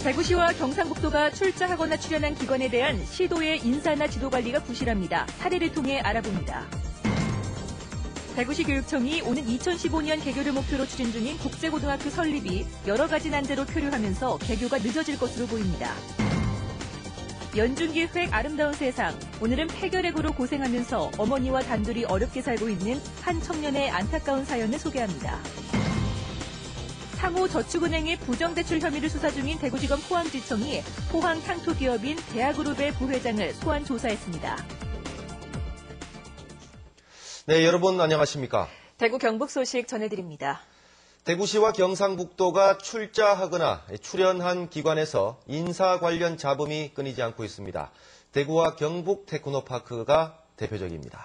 대구시와 경상북도가 출자하거나 출연한 기관에 대한 시도의 인사나 지도관리가 부실합니다. 사례를 통해 알아봅니다. 대구시 교육청이 오는 2015년 개교를 목표로 추진 중인 국제고등학교 설립이 여러 가지 난제로 표류하면서 개교가 늦어질 것으로 보입니다. 연중기획 아름다운 세상, 오늘은 폐결핵으로 고생하면서 어머니와 단둘이 어렵게 살고 있는 한 청년의 안타까운 사연을 소개합니다. 상호저축은행의 부정대출 혐의를 수사 중인 대구지검 포항지청이 포항 향토기업인 대하그룹의 부회장을 소환 조사했습니다. 네, 여러분 안녕하십니까? 대구 경북 소식 전해드립니다. 대구시와 경상북도가 출자하거나 출연한 기관에서 인사 관련 잡음이 끊이지 않고 있습니다. 대구와 경북 테크노파크가 대표적입니다.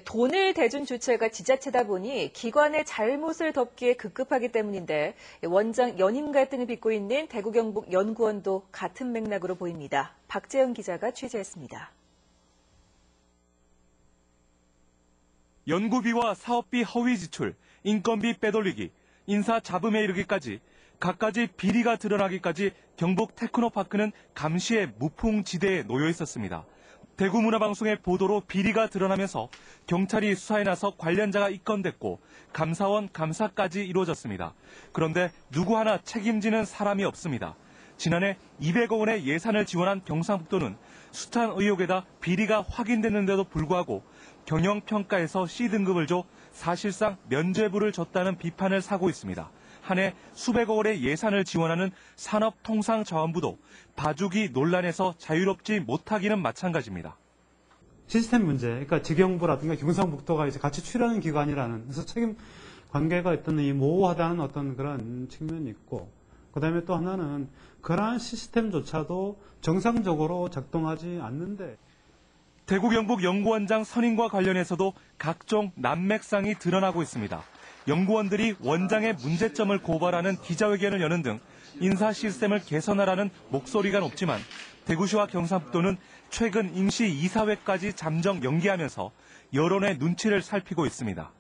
돈을 대준 주체가 지자체다 보니 기관의 잘못을 덮기에 급급하기 때문인데 원장 연임 갈등을 빚고 있는 대구 경북 연구원도 같은 맥락으로 보입니다. 박재영 기자가 취재했습니다. 연구비와 사업비 허위 지출, 인건비 빼돌리기, 인사 잡음에 이르기까지 갖가지 비리가 드러나기까지 경북 테크노파크는 감시의 무풍지대에 놓여 있었습니다. 대구문화방송의 보도로 비리가 드러나면서 경찰이 수사에 나서 관련자가 입건됐고 감사원 감사까지 이루어졌습니다. 그런데 누구 하나 책임지는 사람이 없습니다. 지난해 200억 원의 예산을 지원한 경상북도는 숱한 의혹에다 비리가 확인됐는데도 불구하고 경영평가에서 C등급을 줘 사실상 면죄부를 줬다는 비판을 사고 있습니다. 한 해 수백억 원의 예산을 지원하는 산업통상자원부도 봐주기 논란에서 자유롭지 못하기는 마찬가지입니다. 시스템 문제, 그러니까 지경부라든가 경상북도가 이제 같이 출연하는 기관이라는 그래서 책임 관계가 있던 이 모호하다는 어떤 그런 측면이 있고, 그다음에 또 하나는 그러한 시스템조차도 정상적으로 작동하지 않는데. 대구 경북 연구원장 선임과 관련해서도 각종 난맥상이 드러나고 있습니다. 연구원들이 원장의 문제점을 고발하는 기자회견을 여는 등 인사 시스템을 개선하라는 목소리가 높지만 대구시와 경상북도는 최근 임시 이사회까지 잠정 연기하면서 여론의 눈치를 살피고 있습니다.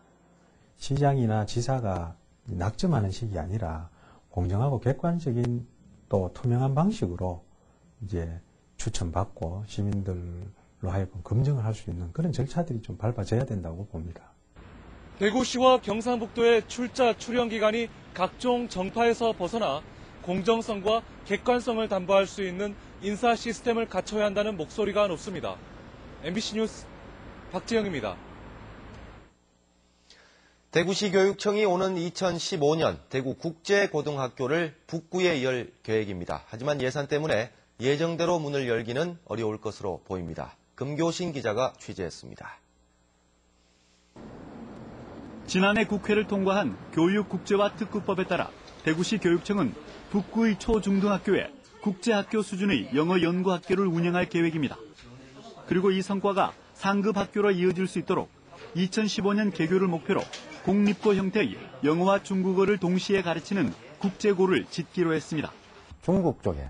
시장이나 지사가 낙점하는 식이 아니라 공정하고 객관적인 또 투명한 방식으로 이제 추천받고 시민들로 하여금 검증을 할 수 있는 그런 절차들이 좀 밟아져야 된다고 봅니다. 대구시와 경상북도의 출자 출연 기관이 각종 정파에서 벗어나 공정성과 객관성을 담보할 수 있는 인사 시스템을 갖춰야 한다는 목소리가 높습니다. MBC 뉴스 박지영입니다. 대구시 교육청이 오는 2015년 대구 국제고등학교를 북구에 열 계획입니다. 하지만 예산 때문에 예정대로 문을 열기는 어려울 것으로 보입니다. 금교신 기자가 취재했습니다. 지난해 국회를 통과한 교육국제화 특구법에 따라 대구시 교육청은 북구의 초중등학교에 국제학교 수준의 영어 연구학교를 운영할 계획입니다. 그리고 이 성과가 상급 학교로 이어질 수 있도록 2015년 개교를 목표로 공립고 형태의 영어와 중국어를 동시에 가르치는 국제고를 짓기로 했습니다. 중국 쪽에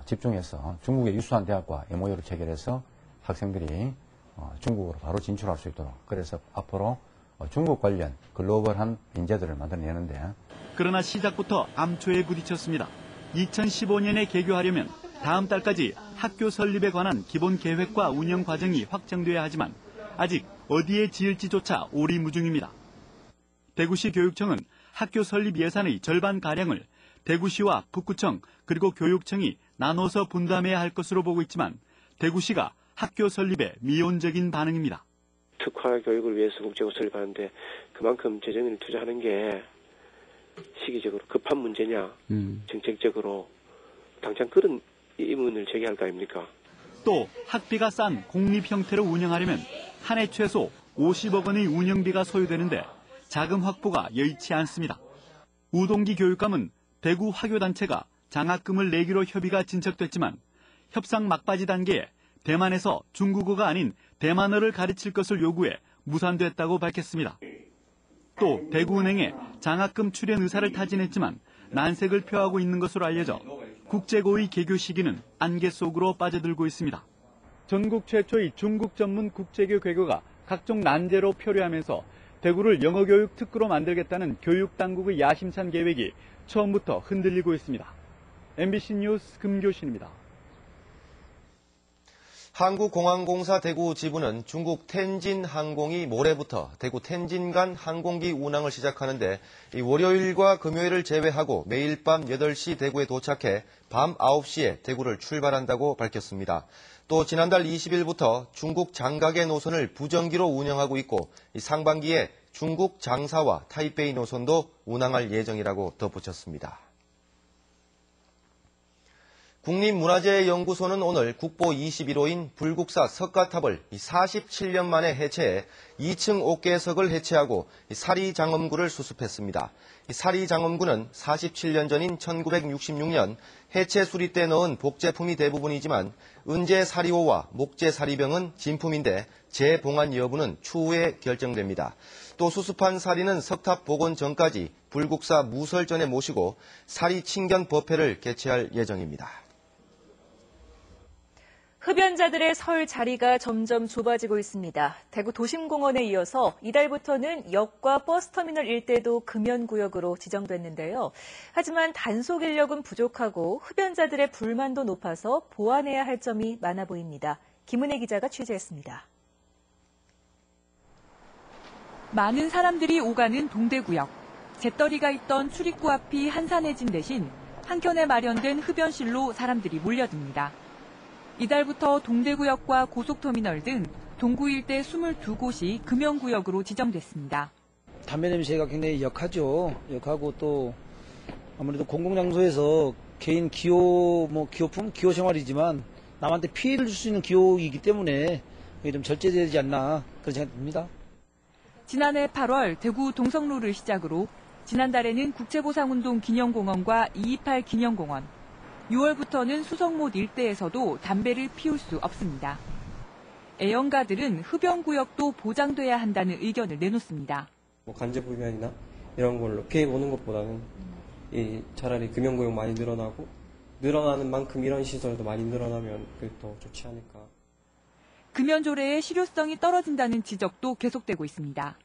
집중해서 중국의 유수한 대학과 MOU를 체결해서 학생들이 중국으로 바로 진출할 수 있도록, 그래서 앞으로 중국 관련 글로벌한 인재들을 만들어내는데. 그러나 시작부터 암초에 부딪혔습니다. 2015년에 개교하려면 다음 달까지 학교 설립에 관한 기본 계획과 운영 과정이 확정돼야 하지만 아직 어디에 지을지조차 오리무중입니다. 대구시 교육청은 학교 설립 예산의 절반가량을 대구시와 북구청 그리고 교육청이 나눠서 분담해야 할 것으로 보고 있지만 대구시가 학교 설립에 미온적인 반응입니다. 특화 교육을 위해서 국제고 설립하는데 그만큼 재정을 투자하는 게 시기적으로 급한 문제냐, 정책적으로 당장 그런 의문을 제기할 거 아닙니까? 또 학비가 싼 공립 형태로 운영하려면 한 해 최소 50억 원의 운영비가 소요되는데 자금 확보가 여의치 않습니다. 우동기 교육감은 대구 화교단체가 장학금을 내기로 협의가 진척됐지만 협상 막바지 단계에 대만에서 중국어가 아닌 대만어를 가르칠 것을 요구해 무산됐다고 밝혔습니다. 또 대구은행에 장학금 출연 의사를 타진했지만 난색을 표하고 있는 것으로 알려져 국제고의 개교 시기는 안개 속으로 빠져들고 있습니다. 전국 최초의 중국 전문 국제교 개교가 각종 난제로 표류하면서 대구를 영어교육 특구로 만들겠다는 교육당국의 야심찬 계획이 처음부터 흔들리고 있습니다. MBC 뉴스 금교신입니다. 한국공항공사 대구 지부는 중국 텐진 항공이 모레부터 대구 텐진 간 항공기 운항을 시작하는데 월요일과 금요일을 제외하고 매일 밤 8시 대구에 도착해 밤 9시에 대구를 출발한다고 밝혔습니다. 또 지난달 20일부터 중국 장각의 노선을 부정기로 운영하고 있고 상반기에 중국 장사와 타이베이 노선도 운항할 예정이라고 덧붙였습니다. 국립문화재연구소는 오늘 국보 21호인 불국사 석가탑을 47년 만에 해체해 2층 옥계석을 해체하고 사리장엄구를 수습했습니다. 사리장엄구는 47년 전인 1966년 해체 수리 때 넣은 복제품이 대부분이지만 은재 사리호와 목재 사리병은 진품인데 재봉안 여부는 추후에 결정됩니다. 또 수습한 사리는 석탑 복원 전까지 불국사 무설전에 모시고 사리 친견 법회를 개최할 예정입니다. 흡연자들의 설 자리가 점점 좁아지고 있습니다. 대구 도심공원에 이어서 이달부터는 역과 버스터미널 일대도 금연구역으로 지정됐는데요. 하지만 단속 인력은 부족하고 흡연자들의 불만도 높아서 보완해야 할 점이 많아 보입니다. 김은혜 기자가 취재했습니다. 많은 사람들이 오가는 동대구역. 잿더리가 있던 출입구 앞이 한산해진 대신 한켠에 마련된 흡연실로 사람들이 몰려듭니다. 이달부터 동대구역과 고속터미널 등 동구 일대 22곳이 금연구역으로 지정됐습니다. 담배 냄새가 굉장히 역하죠. 역하고 또 아무래도 공공장소에서 개인 기호품, 기호 생활이지만 남한테 피해를 줄 수 있는 기호이기 때문에 이게 좀 절제되지 않나 그런 생각이 듭니다. 지난해 8월 대구 동성로를 시작으로 지난달에는 국제보상운동 기념공원과 228 기념공원, 6월부터는 수성못 일대에서도 담배를 피울 수 없습니다. 애연가들은 흡연구역도 보장돼야 한다는 의견을 내놓습니다. 간접흡연이나 이런 걸로 피해 보는 것보다는 차라리 금연구역 많이 늘어나고 늘어나는 만큼 이런 시설도 많이 늘어나면 그게 더 좋지 않을까. 금연 조례의 실효성이 떨어진다는 지적도 계속되고 있습니다.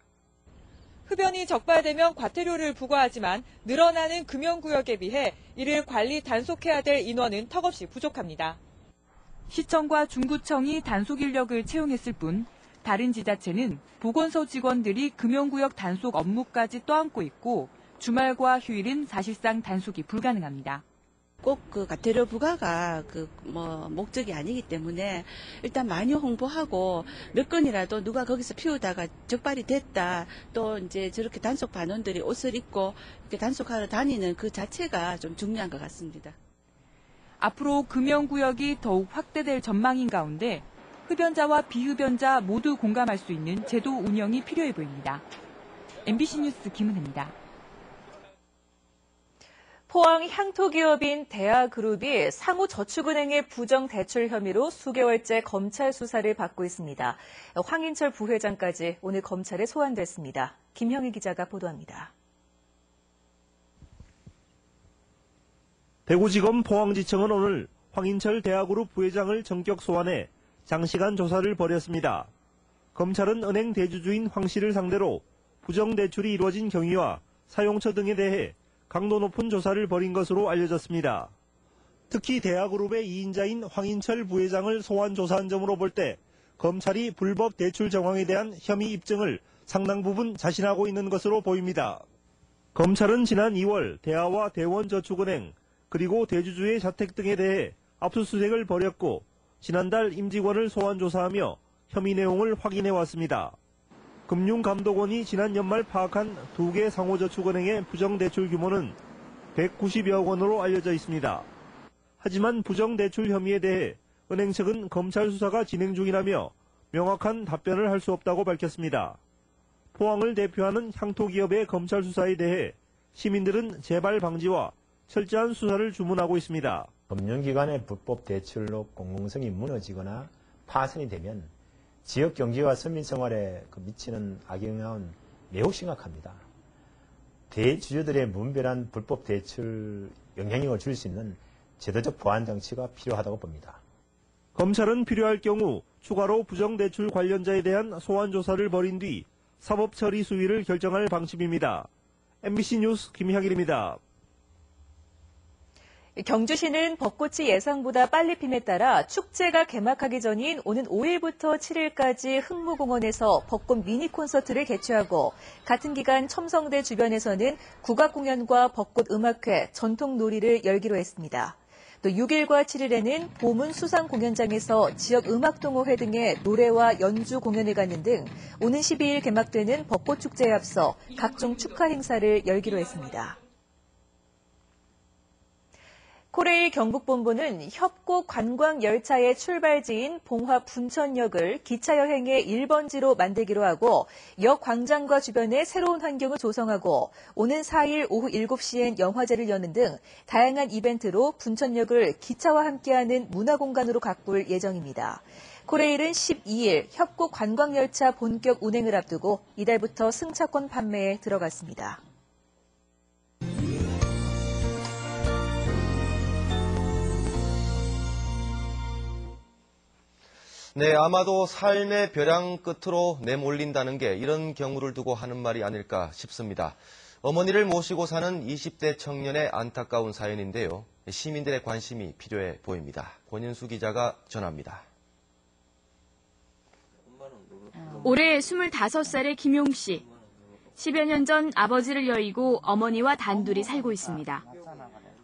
흡연이 적발되면 과태료를 부과하지만 늘어나는 금연구역에 비해 이를 관리 단속해야 될 인원은 턱없이 부족합니다. 시청과 중구청이 단속 인력을 채용했을 뿐 다른 지자체는 보건소 직원들이 금연구역 단속 업무까지 떠안고 있고 주말과 휴일은 사실상 단속이 불가능합니다. 꼭 그 과태료 부과가 목적이 아니기 때문에 일단 많이 홍보하고 몇 건이라도 누가 거기서 피우다가 적발이 됐다. 또 이제 저렇게 단속 반원들이 옷을 입고 이렇게 단속하러 다니는 그 자체가 좀 중요한 것 같습니다. 앞으로 금연구역이 더욱 확대될 전망인 가운데 흡연자와 비흡연자 모두 공감할 수 있는 제도 운영이 필요해 보입니다. MBC 뉴스 김은혜입니다. 포항 향토기업인 대하그룹이 상호저축은행의 부정대출 혐의로 수개월째 검찰 수사를 받고 있습니다. 황인철 부회장까지 오늘 검찰에 소환됐습니다. 김형희 기자가 보도합니다. 대구지검 포항지청은 오늘 황인철 대하그룹 부회장을 전격 소환해 장시간 조사를 벌였습니다. 검찰은 은행 대주주인 황 씨를 상대로 부정대출이 이루어진 경위와 사용처 등에 대해 강도 높은 조사를 벌인 것으로 알려졌습니다. 특히 대하그룹의 2인자인 황인철 부회장을 소환 조사한 점으로 볼 때 검찰이 불법 대출 정황에 대한 혐의 입증을 상당 부분 자신하고 있는 것으로 보입니다. 검찰은 지난 2월 대하와 대원저축은행 그리고 대주주의 자택 등에 대해 압수수색을 벌였고 지난달 임직원을 소환 조사하며 혐의 내용을 확인해 왔습니다. 금융감독원이 지난 연말 파악한 2개 상호저축은행의 부정대출 규모는 190여 원으로 알려져 있습니다. 하지만 부정대출 혐의에 대해 은행 측은 검찰 수사가 진행 중이라며 명확한 답변을 할 수 없다고 밝혔습니다. 포항을 대표하는 향토기업의 검찰 수사에 대해 시민들은 재발 방지와 철저한 수사를 주문하고 있습니다. 금융기관의 불법 대출로 공공성이 무너지거나 파산이 되면 지역 경제와 서민 생활에 미치는 악영향은 매우 심각합니다. 대주주들의 무분별한 불법 대출 영향력을 줄 수 있는 제도적 보완 장치가 필요하다고 봅니다. 검찰은 필요할 경우 추가로 부정대출 관련자에 대한 소환 조사를 벌인 뒤 사법 처리 수위를 결정할 방침입니다. MBC 뉴스 김향일입니다. 경주시는 벚꽃이 예상보다 빨리 핌에 따라 축제가 개막하기 전인 오는 5일부터 7일까지 흥무공원에서 벚꽃 미니 콘서트를 개최하고 같은 기간 첨성대 주변에서는 국악 공연과 벚꽃 음악회, 전통 놀이를 열기로 했습니다. 또 6일과 7일에는 보문 수상 공연장에서 지역 음악 동호회 등의 노래와 연주 공연을 갖는 등 오는 12일 개막되는 벚꽃 축제에 앞서 각종 축하 행사를 열기로 했습니다. 코레일 경북본부는 협곡 관광열차의 출발지인 봉화 분천역을 기차 여행의 1번지로 만들기로 하고 역 광장과 주변에 새로운 환경을 조성하고 오는 4일 오후 7시엔 영화제를 여는 등 다양한 이벤트로 분천역을 기차와 함께하는 문화공간으로 가꿀 예정입니다. 코레일은 12일 협곡 관광열차 본격 운행을 앞두고 이달부터 승차권 판매에 들어갔습니다. 네, 아마도 삶의 벼랑 끝으로 내몰린다는 게 이런 경우를 두고 하는 말이 아닐까 싶습니다. 어머니를 모시고 사는 20대 청년의 안타까운 사연인데요. 시민들의 관심이 필요해 보입니다. 권윤수 기자가 전합니다. 올해 25살의 김용 씨. 10여 년 전 아버지를 여의고 어머니와 단둘이 살고 있습니다.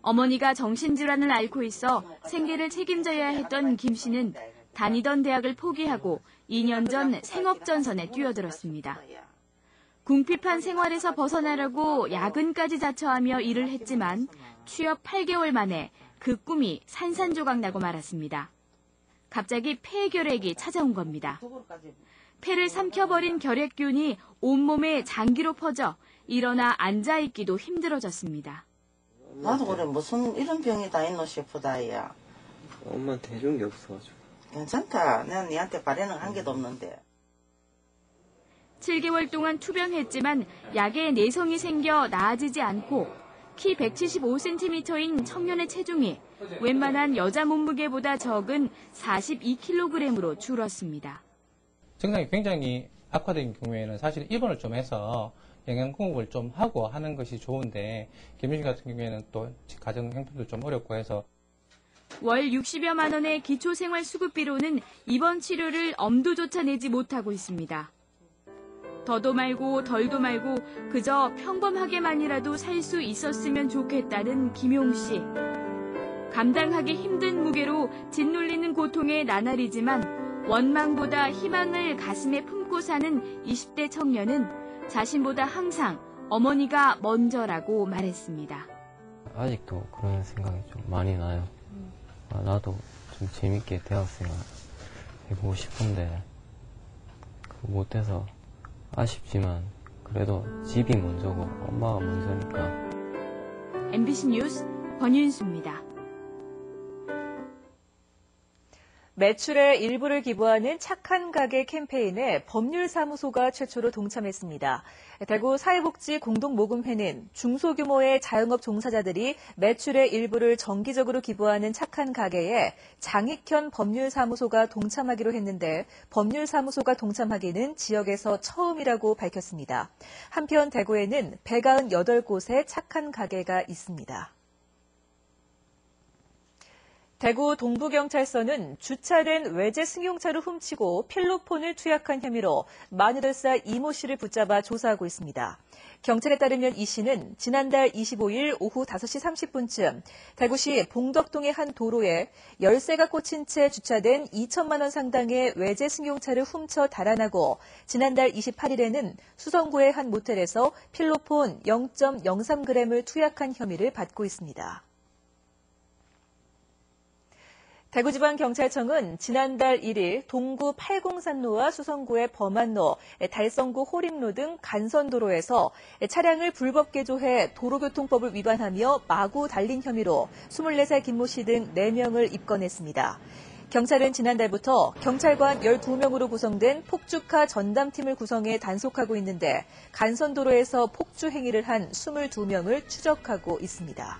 어머니가 정신질환을 앓고 있어 생계를 책임져야 했던 김 씨는 다니던 대학을 포기하고 2년 전 생업전선에 뛰어들었습니다. 궁핍한 생활에서 벗어나려고 야근까지 자처하며 일을 했지만 취업 8개월 만에 그 꿈이 산산조각 나고 말았습니다. 갑자기 폐결핵이 찾아온 겁니다. 폐를 삼켜버린 결핵균이 온몸에 장기로 퍼져 일어나 앉아있기도 힘들어졌습니다. 나도 그래 무슨 이런 병이 다 있노 싶다. 야. 엄마한테 해준 게 없어가지고. 괜찮다. 내가 니한테 바래는 한 개도 없는데. 7개월 동안 투병했지만 약에 내성이 생겨 나아지지 않고 키 175cm인 청년의 체중이 웬만한 여자 몸무게보다 적은 42kg으로 줄었습니다. 증상이 굉장히 악화된 경우에는 사실 입원을 좀 해서 영양 공급을 좀 하고 하는 것이 좋은데 김윤 씨 같은 경우에는 또 가정 형편도 좀 어렵고 해서 월 60여만 원의 기초생활수급비로는 입원 치료를 엄두조차 내지 못하고 있습니다. 더도 말고 덜도 말고 그저 평범하게만이라도 살 수 있었으면 좋겠다는 김용 씨. 감당하기 힘든 무게로 짓눌리는 고통의 나날이지만 원망보다 희망을 가슴에 품고 사는 20대 청년은 자신보다 항상 어머니가 먼저라고 말했습니다. 아직도 그런 생각이 좀 많이 나요. 나도 좀 재밌게 대학생활 해보고 싶은데 못해서 아쉽지만 그래도 집이 먼저고 엄마가 먼저니까. MBC 뉴스 권윤수입니다. 매출의 일부를 기부하는 착한 가게 캠페인에 법률사무소가 최초로 동참했습니다. 대구 사회복지공동모금회는 중소규모의 자영업 종사자들이 매출의 일부를 정기적으로 기부하는 착한 가게에 장익현 법률사무소가 동참하기로 했는데 법률사무소가 동참하기는 지역에서 처음이라고 밝혔습니다. 한편 대구에는 198곳의 착한 가게가 있습니다. 대구 동부경찰서는 주차된 외제 승용차를 훔치고 필로폰을 투약한 혐의로 48살 이모 씨를 붙잡아 조사하고 있습니다. 경찰에 따르면 이 씨는 지난달 25일 오후 5시 30분쯤 대구시 봉덕동의 한 도로에 열쇠가 꽂힌 채 주차된 2천만 원 상당의 외제 승용차를 훔쳐 달아나고 지난달 28일에는 수성구의 한 모텔에서 필로폰 0.03g을 투약한 혐의를 받고 있습니다. 대구지방경찰청은 지난달 1일 동구 팔공산로와 수성구의 범안로, 달성구 호림로 등 간선도로에서 차량을 불법 개조해 도로교통법을 위반하며 마구 달린 혐의로 24살 김모 씨 등 4명을 입건했습니다. 경찰은 지난달부터 경찰관 12명으로 구성된 폭주카 전담팀을 구성해 단속하고 있는데 간선도로에서 폭주 행위를 한 22명을 추적하고 있습니다.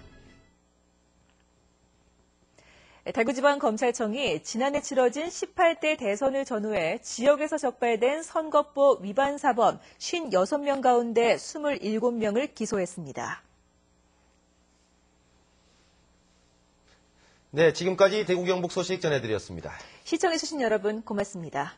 대구지방검찰청이 지난해 치러진 18대 대선을 전후해 지역에서 적발된 선거법 위반 사범 56명 가운데 27명을 기소했습니다. 네, 지금까지 대구 경북 소식 전해드렸습니다. 시청해주신 여러분 고맙습니다.